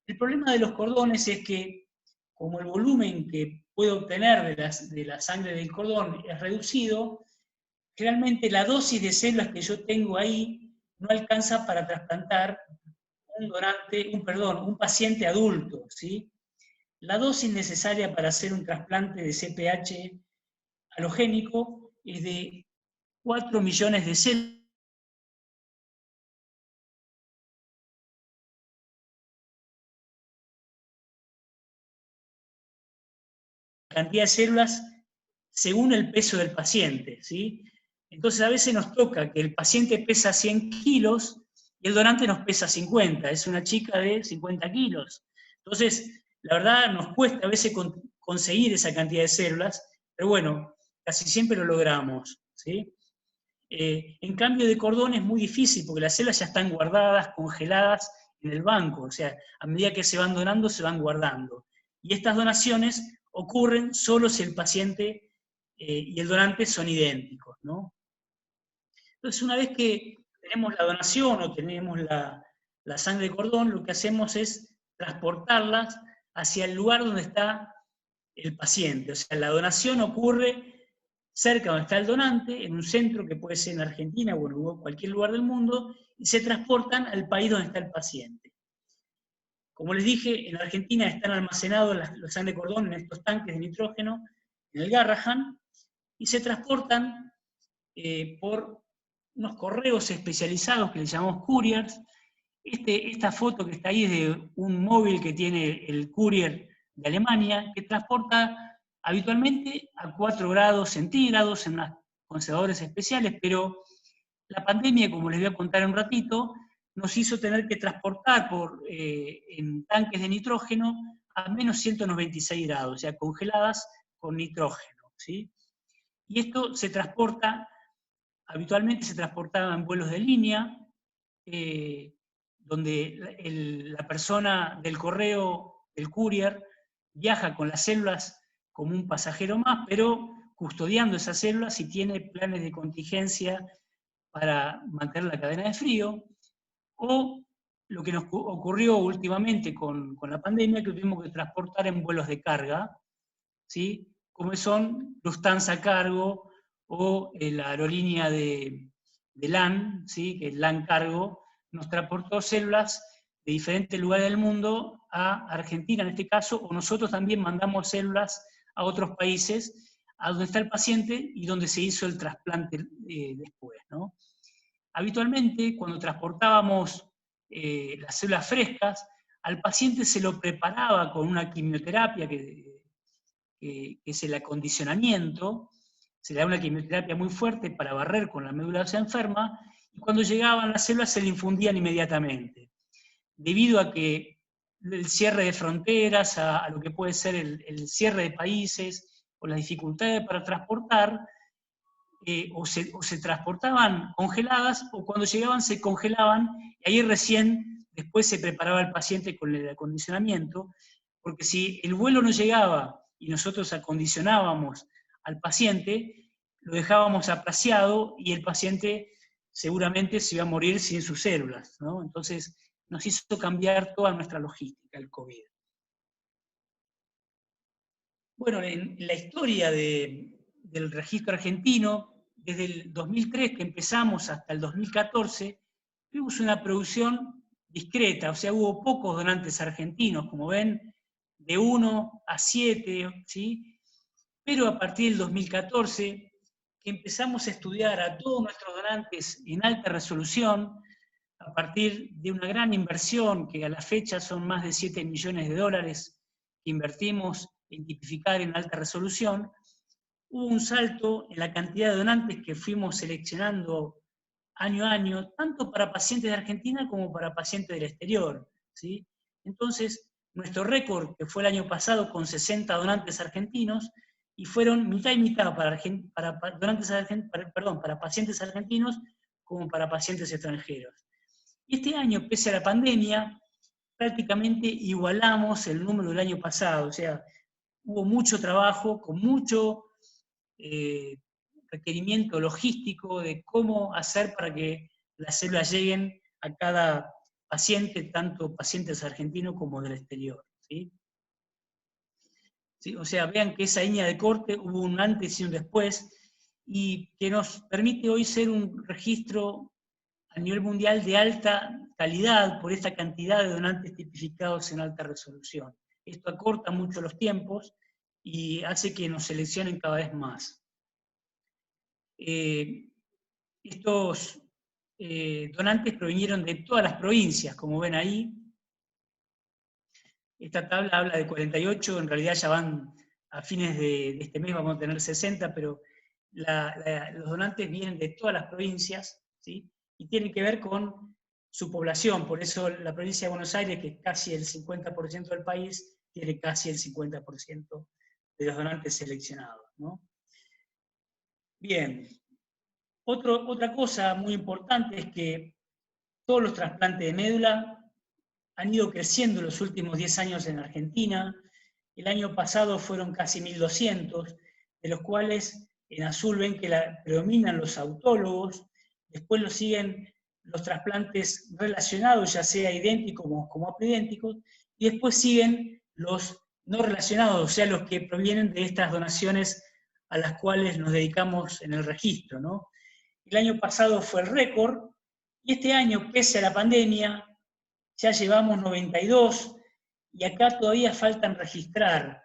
El problema de los cordones es que, como el volumen que puedo obtener de la sangre del cordón es reducido, generalmente la dosis de células que yo tengo ahí no alcanza para trasplantar un paciente adulto, ¿sí? La dosis necesaria para hacer un trasplante de CPH halogénico es de 4 millones de células. Cantidad de células según el peso del paciente, ¿sí? Entonces a veces nos toca que el paciente pesa 100 kilos y el donante nos pesa 50, es una chica de 50 kilos. Entonces, la verdad nos cuesta a veces conseguir esa cantidad de células, pero bueno, casi siempre lo logramos, ¿sí? En cambio de cordón es muy difícil porque las células ya están guardadas, congeladas en el banco, o sea, a medida que se van donando, se van guardando. Y estas donaciones ocurren solo si el paciente y el donante son idénticos, ¿no? Entonces, una vez que tenemos la donación o tenemos la sangre de cordón, lo que hacemos es transportarlas hacia el lugar donde está el paciente. O sea, la donación ocurre cerca donde está el donante, en un centro que puede ser en Argentina o en cualquier lugar del mundo, y se transportan al país donde está el paciente. Como les dije, en Argentina están almacenados los sangre de cordón en estos tanques de nitrógeno, en el Garrahan, y se transportan por unos correos especializados que les llamamos couriers. Esta foto que está ahí es de un móvil que tiene el courier de Alemania, que transporta habitualmente a 4 grados centígrados en unos conservadores especiales, pero la pandemia, como les voy a contar en un ratito, nos hizo tener que transportar en tanques de nitrógeno a menos 196 grados, o sea, congeladas con nitrógeno, ¿sí? Y esto habitualmente se transportaba en vuelos de línea, donde la persona del correo, el courier, viaja con las células como un pasajero más, pero custodiando esas células y tiene planes de contingencia para mantener la cadena de frío, o lo que nos ocurrió últimamente con la pandemia, que tuvimos que transportar en vuelos de carga, ¿sí? Como son Lufthansa Cargo o la aerolínea de LAN, ¿sí? Que es LAN Cargo, nos transportó células de diferentes lugares del mundo a Argentina en este caso, o nosotros también mandamos células a otros países, a donde está el paciente y donde se hizo el trasplante después, ¿no? Habitualmente, cuando transportábamos las células frescas, al paciente se lo preparaba con una quimioterapia que es el acondicionamiento, se le da una quimioterapia muy fuerte para barrer con la médula ósea enferma, y cuando llegaban las células se le infundían inmediatamente. Debido a que el cierre de fronteras, a lo que puede ser el cierre de países, o las dificultades para transportar, o se transportaban congeladas, o cuando llegaban se congelaban, y ahí recién después se preparaba el paciente con el acondicionamiento, porque si el vuelo no llegaba y nosotros acondicionábamos al paciente, lo dejábamos aplaciado y el paciente seguramente se iba a morir sin sus células, ¿no? Entonces nos hizo cambiar toda nuestra logística el COVID. Bueno, en la historia del registro argentino, desde el 2003 que empezamos hasta el 2014, tuvimos una producción discreta, o sea, hubo pocos donantes argentinos, como ven, de 1 a 7, ¿sí? Pero a partir del 2014, que empezamos a estudiar a todos nuestros donantes en alta resolución, a partir de una gran inversión, que a la fecha son más de 7 millones de dólares que invertimos en tipificar en alta resolución, hubo un salto en la cantidad de donantes que fuimos seleccionando año a año, tanto para pacientes de Argentina como para pacientes del exterior, ¿sí? Entonces, nuestro récord, que fue el año pasado con 60 donantes argentinos, y fueron mitad y mitad para pacientes argentinos como para pacientes extranjeros. Y este año, pese a la pandemia, prácticamente igualamos el número del año pasado, o sea, hubo mucho trabajo, con mucho requerimiento logístico de cómo hacer para que las células lleguen a cada paciente, tanto pacientes argentinos como del exterior, ¿sí? ¿Sí? O sea, vean que esa línea de corte hubo un antes y un después, y que nos permite hoy ser un registro a nivel mundial de alta calidad por esta cantidad de donantes tipificados en alta resolución. Esto acorta mucho los tiempos y hace que nos seleccionen cada vez más. Estos donantes provinieron de todas las provincias, como ven ahí. Esta tabla habla de 48, en realidad ya van a fines de este mes, vamos a tener 60, pero los donantes vienen de todas las provincias, ¿sí? Y tienen que ver con su población, por eso la provincia de Buenos Aires, que es casi el 50% del país, tiene casi el 50% de los donantes seleccionados, ¿no? Bien, otra cosa muy importante es que todos los trasplantes de médula han ido creciendo en los últimos 10 años en Argentina. El año pasado fueron casi 1.200, de los cuales en azul ven que predominan los autólogos, después lo siguen los trasplantes relacionados, ya sea idénticos como apoidénticos, y después siguen los no relacionados, o sea, los que provienen de estas donaciones a las cuales nos dedicamos en el registro, ¿no? El año pasado fue el récord, y este año, pese a la pandemia, ya llevamos 92, y acá todavía faltan registrar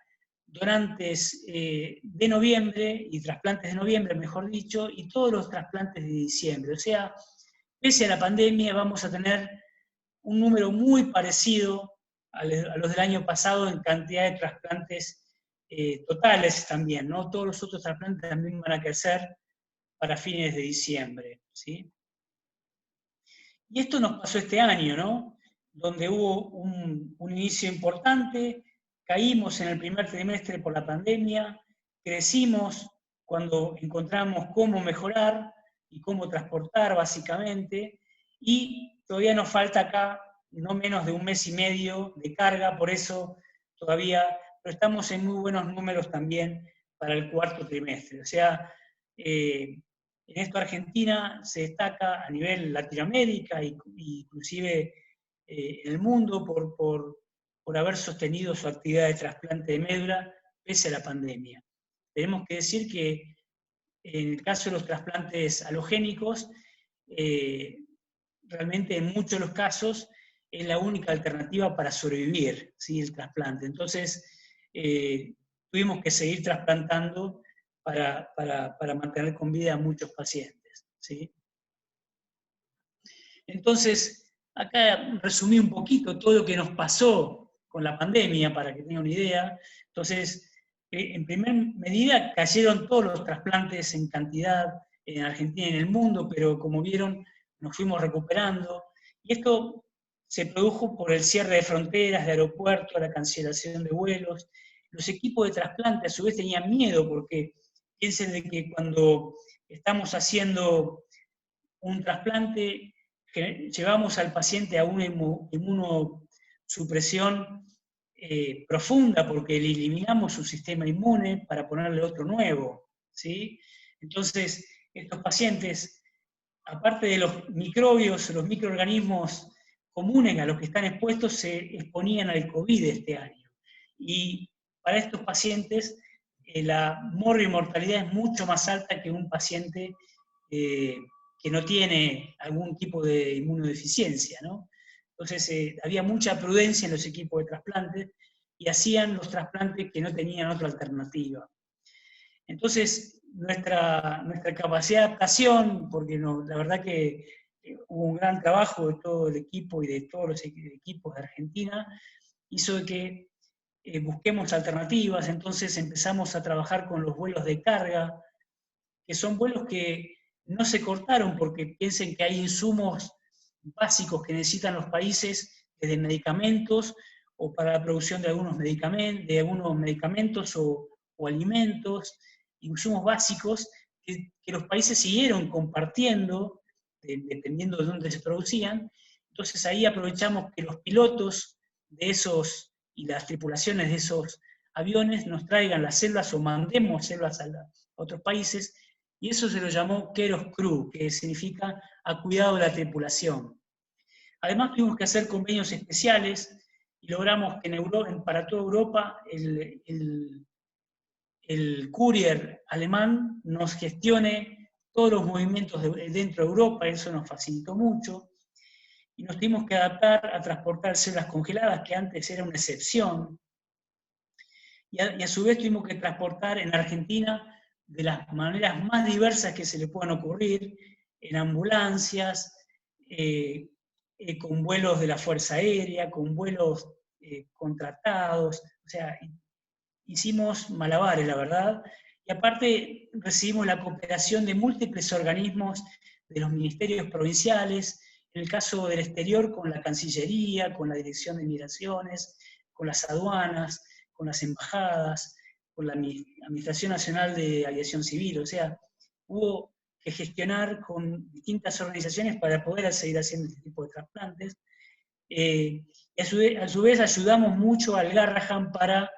donantes de noviembre, y trasplantes de noviembre, mejor dicho, y todos los trasplantes de diciembre. O sea, pese a la pandemia, vamos a tener un número muy parecido a los del año pasado en cantidad de trasplantes totales también, ¿no? Todos los otros trasplantes también van a crecer para fines de diciembre, ¿sí? Y esto nos pasó este año, ¿no? Donde hubo un inicio importante, caímos en el primer trimestre por la pandemia, crecimos cuando encontramos cómo mejorar y cómo transportar básicamente, y todavía nos falta acá no menos de 1 mes y medio de carga, por eso todavía, pero estamos en muy buenos números también para el cuarto trimestre. O sea, en esto Argentina se destaca a nivel Latinoamérica e inclusive en el mundo por haber sostenido su actividad de trasplante de médula pese a la pandemia. Tenemos que decir que en el caso de los trasplantes alogénicos, realmente en muchos de los casos es la única alternativa para sobrevivir, ¿sí?, el trasplante. Entonces, tuvimos que seguir trasplantando para mantener con vida a muchos pacientes, ¿sí? Entonces, acá resumí un poquito todo lo que nos pasó con la pandemia, para que tengan una idea. Entonces, en primer medida cayeron todos los trasplantes en cantidad en Argentina y en el mundo, pero como vieron, nos fuimos recuperando. Y esto se produjo por el cierre de fronteras, de aeropuertos, la cancelación de vuelos. Los equipos de trasplante a su vez tenían miedo, porque piensen de que cuando estamos haciendo un trasplante, llevamos al paciente a una inmunosupresión profunda, porque le eliminamos su sistema inmune para ponerle otro nuevo, ¿sí? Entonces, estos pacientes, aparte de los microbios, los microorganismos comunes a los que están expuestos, se exponían al COVID este año. Y para estos pacientes, la mortalidad es mucho más alta que un paciente que no tiene algún tipo de inmunodeficiencia, ¿no? Entonces había mucha prudencia en los equipos de trasplante y hacían los trasplantes que no tenían otra alternativa. Entonces, nuestra capacidad de adaptación, porque la verdad que hubo un gran trabajo de todo el equipo y de todos los equipos de Argentina, hizo que busquemos alternativas. Entonces empezamos a trabajar con los vuelos de carga, que son vuelos que no se cortaron porque piensen que hay insumos básicos que necesitan los países, desde medicamentos o para la producción de algunos medicamentos o alimentos, insumos básicos que los países siguieron compartiendo, dependiendo de dónde se producían. Entonces ahí aprovechamos que los pilotos de esos y las tripulaciones de esos aviones nos traigan las células o mandemos células a otros países, y eso se lo llamó Keros Crew, que significa a cuidado de la tripulación. Además tuvimos que hacer convenios especiales y logramos que para toda Europa el courier alemán nos gestione todos los movimientos dentro de Europa, eso nos facilitó mucho, y nos tuvimos que adaptar a transportar células congeladas, que antes era una excepción, y a su vez tuvimos que transportar en Argentina de las maneras más diversas que se le puedan ocurrir, en ambulancias, con vuelos de la Fuerza Aérea, con vuelos contratados, o sea, hicimos malabares, la verdad, y aparte recibimos la cooperación de múltiples organismos de los ministerios provinciales, en el caso del exterior con la Cancillería, con la Dirección de Migraciones, con las aduanas, con las embajadas, con la Administración Nacional de Aviación Civil, o sea, hubo que gestionar con distintas organizaciones para poder seguir haciendo este tipo de trasplantes. Y a su vez ayudamos mucho al Garrahan para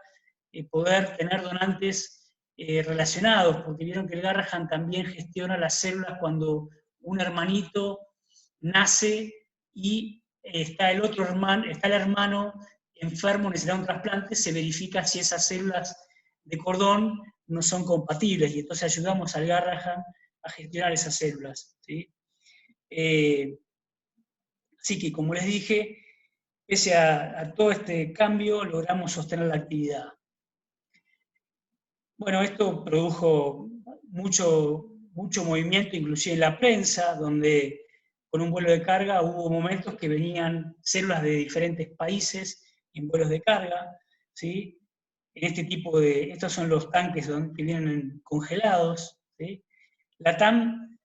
poder tener donantes relacionados, porque vieron que el Garrahan también gestiona las células cuando un hermanito nace y está el hermano enfermo, necesita un trasplante, se verifica si esas células de cordón no son compatibles, y entonces ayudamos al Garrahan a gestionar esas células, ¿sí? Así que, como les dije, pese a todo este cambio, logramos sostener la actividad. Bueno, esto produjo mucho movimiento, inclusive en la prensa, donde con un vuelo de carga hubo momentos que venían células de diferentes países en vuelos de carga, ¿sí? Estos son los tanques que vienen congelados, ¿sí? La TAM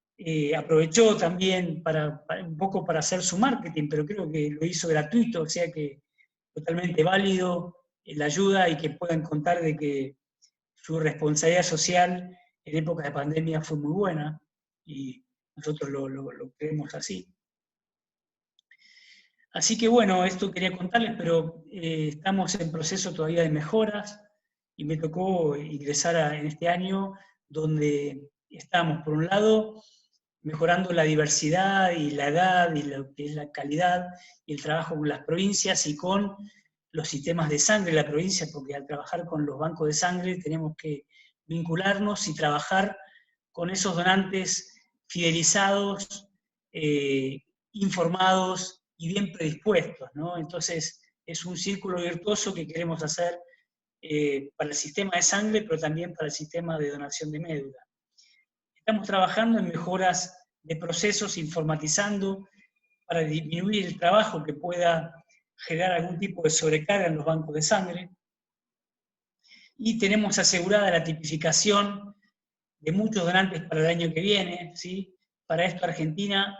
aprovechó también un poco para hacer su marketing, pero creo que lo hizo gratuito, o sea que totalmente válido la ayuda, y que puedan contar de que su responsabilidad social en época de pandemia fue muy buena, y nosotros lo creemos así. Así que bueno, esto quería contarles, pero estamos en proceso todavía de mejoras y me tocó ingresar en este año donde estamos, por un lado, mejorando la diversidad y la edad y lo que es la calidad y el trabajo con las provincias y con los sistemas de sangre de la provincia, porque al trabajar con los bancos de sangre tenemos que vincularnos y trabajar con esos donantes fidelizados, informados y bien predispuestos, ¿no? Entonces, es un círculo virtuoso que queremos hacer para el sistema de sangre, pero también para el sistema de donación de médula. Estamos trabajando en mejoras de procesos, informatizando, para disminuir el trabajo que pueda generar algún tipo de sobrecarga en los bancos de sangre. Y tenemos asegurada la tipificación de muchos donantes para el año que viene, ¿sí? Para esto Argentina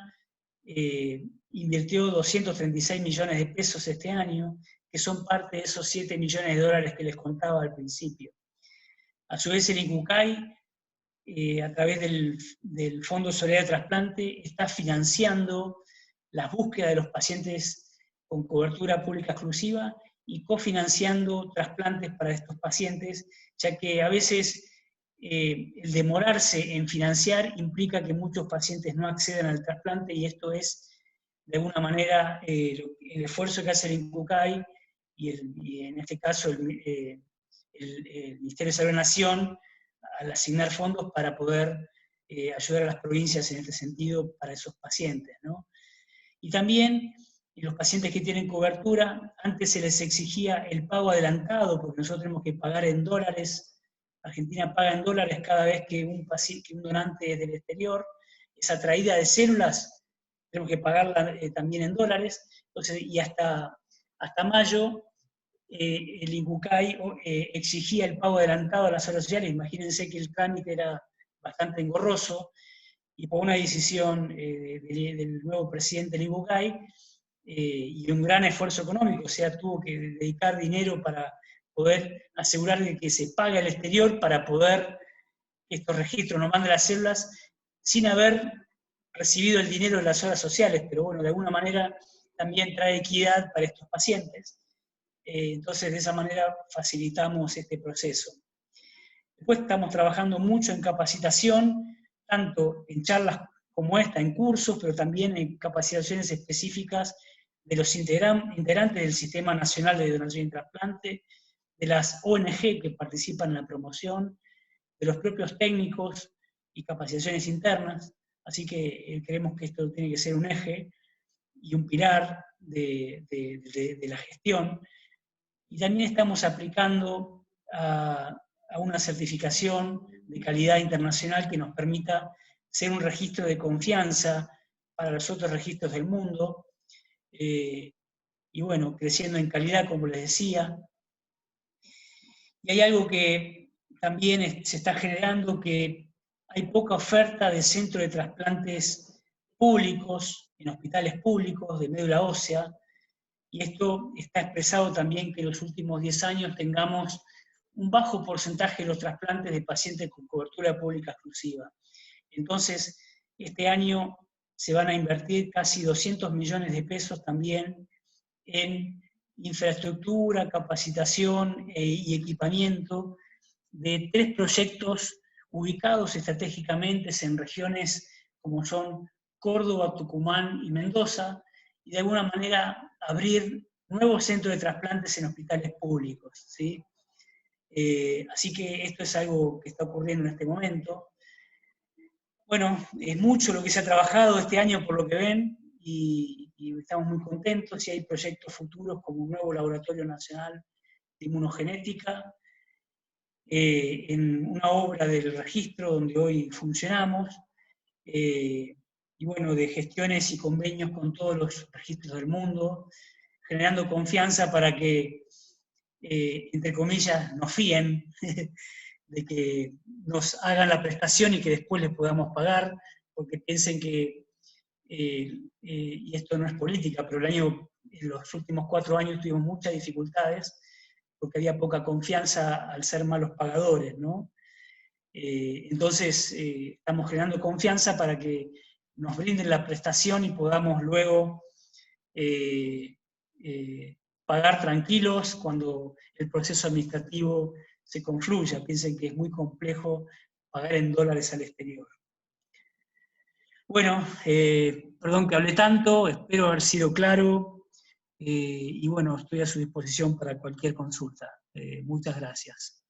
invirtió 236 millones de pesos este año, que son parte de esos 7 millones de dólares que les contaba al principio. A su vez el INCUCAI, a través del Fondo de Solidaridad de Trasplante, está financiando la búsqueda de los pacientes con cobertura pública exclusiva y cofinanciando trasplantes para estos pacientes, ya que a veces el demorarse en financiar implica que muchos pacientes no accedan al trasplante y esto es, de alguna manera, el esfuerzo que hace el INCUCAI y en este caso el Ministerio de Salud de la Nación al asignar fondos para poder ayudar a las provincias en este sentido para esos pacientes, ¿no? Y también los pacientes que tienen cobertura, antes se les exigía el pago adelantado, porque nosotros tenemos que pagar en dólares. Argentina paga en dólares cada vez que un donante del exterior, esa traída de células, tenemos que pagarla también en dólares. Entonces, y hasta mayo, el INCUCAI exigía el pago adelantado a las obras sociales. Imagínense que el trámite era bastante engorroso, y por una decisión del nuevo presidente del INCUCAI y un gran esfuerzo económico, o sea, tuvo que dedicar dinero para poder asegurar de que se pague al exterior para poder que estos registros nos manden las células sin haber recibido el dinero de las obras sociales, pero bueno, de alguna manera también trae equidad para estos pacientes. Entonces, de esa manera facilitamos este proceso. Después estamos trabajando mucho en capacitación, tanto en charlas como esta, en cursos, pero también en capacitaciones específicas de los integrantes del Sistema Nacional de Donación y Trasplante, de las ONG que participan en la promoción, de los propios técnicos y capacitaciones internas. Así que creemos que esto tiene que ser un eje y un pilar de la gestión. Y también estamos aplicando a una certificación de calidad internacional que nos permita ser un registro de confianza para los otros registros del mundo, y bueno, creciendo en calidad, como les decía. Y hay algo que también se está generando, que hay poca oferta de centros de trasplantes públicos, en hospitales públicos, de médula ósea, y esto está expresado también que en los últimos 10 años tengamos un bajo porcentaje de los trasplantes de pacientes con cobertura pública exclusiva. Entonces, este año se van a invertir casi 200 millones de pesos también en infraestructura, capacitación y equipamiento de 3 proyectos ubicados estratégicamente en regiones como son Córdoba, Tucumán y Mendoza, y de alguna manera abrir nuevos centros de trasplantes en hospitales públicos, ¿sí? Así que esto es algo que está ocurriendo en este momento. Bueno, es mucho lo que se ha trabajado este año por lo que ven, y estamos muy contentos, y hay proyectos futuros como un nuevo Laboratorio Nacional de Inmunogenética, en una obra del registro donde hoy funcionamos, y bueno, de gestiones y convenios con todos los registros del mundo, generando confianza para que, entre comillas, nos fíen de que nos hagan la prestación y que después les podamos pagar, porque piensen que, y esto no es política, pero en los últimos 4 años tuvimos muchas dificultades, porque había poca confianza al ser malos pagadores, ¿no? Entonces, estamos generando confianza para que nos brinden la prestación y podamos luego pagar tranquilos cuando el proceso administrativo se concluya. Piensen que es muy complejo pagar en dólares al exterior. Bueno, perdón que hablé tanto, espero haber sido claro, y bueno, estoy a su disposición para cualquier consulta. Muchas gracias.